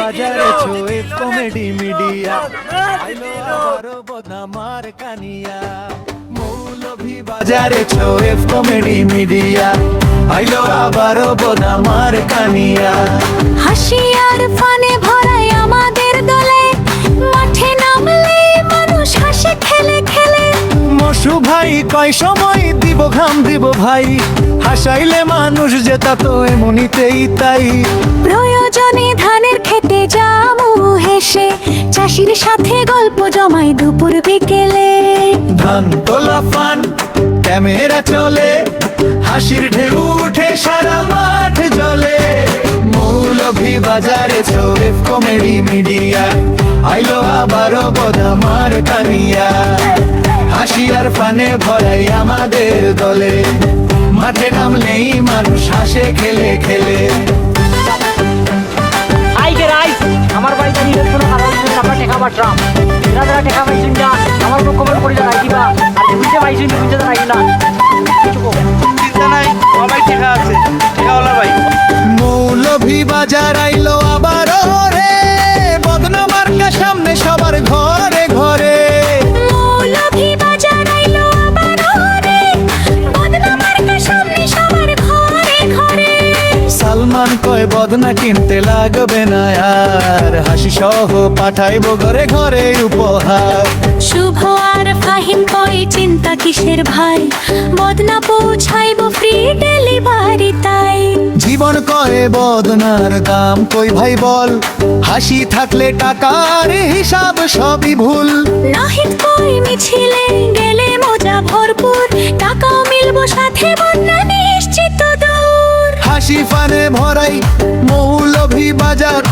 বাজারে Shoaib comedy media আইলো আবারো বদনামার কানিয়া মৌলভী বাজারে ছোয়েব কমেডি মিডিয়া আইলো আবারো বদনামার কানিয়া হাসি আর ফানে ভরাই আমাদের দলে মাঠে নামলে মানুষ হাসে খেলে খেলে মশু ভাই কয় সময় দিব ঘাম দিব ভাই হাসাইলে মানুষ যেতা তো এমনিতেই তাই প্রয়োজনে ধানের খেতে যামু হেসে চাষির সাথে গল্প জমাই দুপুর বিকেলে ধান তোলা ফান ক্যামেরা চলে হাসির ঢেউ উঠে সারা মাঠ জ্বলে মৌলভী বাজারে ছোয়েব কমেডি মিডিয়া আইলো আবারো বদনামার কানিয়া হাসি আর ফানে ভরাই আমাদের দলে মাঠে নামলেই মানুষ হাসে খেলে খেলে আমার বাড়িতে নির্বাচন করার জন্য আমরা টেকা পাঠাম যারা টেকা পাইছেন না আমার কমেন্ট করে রাখিবা আর যে বুঝতে পাইছেন বুঝতে রাখি না চিন্তা নাই সবাই টেকা আছে টেকাওয়ালা ভাই মৌলভী বাজার আইলো আবারো রে বদনামার কা সামনে সবার ঘরে ঘরে মৌলভী বাজার আইলো আবারো রে বদনামার কা সামনে সবার ঘরে ঘরে সালমান কয় বদনা কিনতে লাগবে না আর হাসি সহ পাঠাইবো ঘরে ঘরে উপহার শুভ আর ফাহিম কই চিন্তা কিসের ভাই বদনা পৌঁছাইবো ফ্রি ডেলিভারি তাই জীবন কয় বদনার দাম কই ভাই বল হাসি থাকলে টাকার হিসাব সবই ভুল নাহিদ কই মিছিলে গেলে মজা ভরপুর টাকাও মিলবো সাথে বন্যা নিশ্চিত দূর হাসি ফানে ভরাই মৌলভী বাজার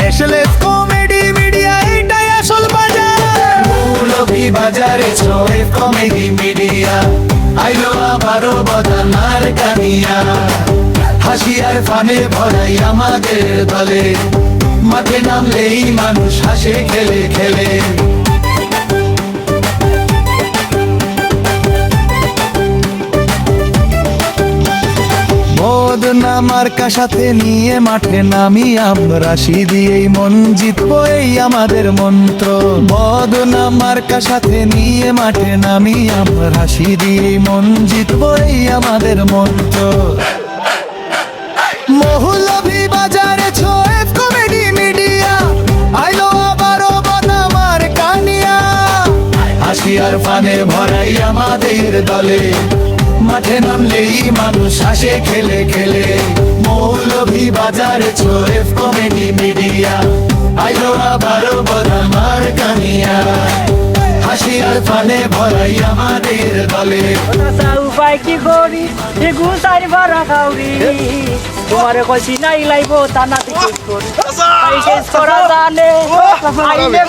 আসলে কমেডি মিডিয়া এটাই আসল বাজার মৌলভী বাজারে ছোয়েব কমেডি মিডিয়া আইলো আবারো বদনামার কানিয়া হাসি আর ফানে ভরাই আমাদের দলে মাঠে নামলেই মানুষ হাসে খেলে খেলে বদনামার সাথে নিয়ে মাঠে নামি আমরা দিয়েই মন জিতবো এই আমাদের মন্ত্র বদনামার সাথে নিয়ে মাঠে নামি আমরা দিয়েই মন জিতবো এই আমাদের মন্ত্র মৌলভী বাজারে ছোয়েব কমেডি মিডিয়া আইলো আবারো বদনামার কানিয়া হাসি আর ফানে ভরাই আমাদের দলে মাঠে নামলেই মানুষ হাসে খেলে খেলে মৌলভী বাজারে ছোয়েব কমেডি মিডিয়া আইলো আবারো বদনামার কানিয়া হাসি আর ফানে ভরাই আমাদের দলে উপায় কি করি এগু সারি ভরা খাউরি তোমার কইছি নাই লাইব তা না করি করা জানে আইনে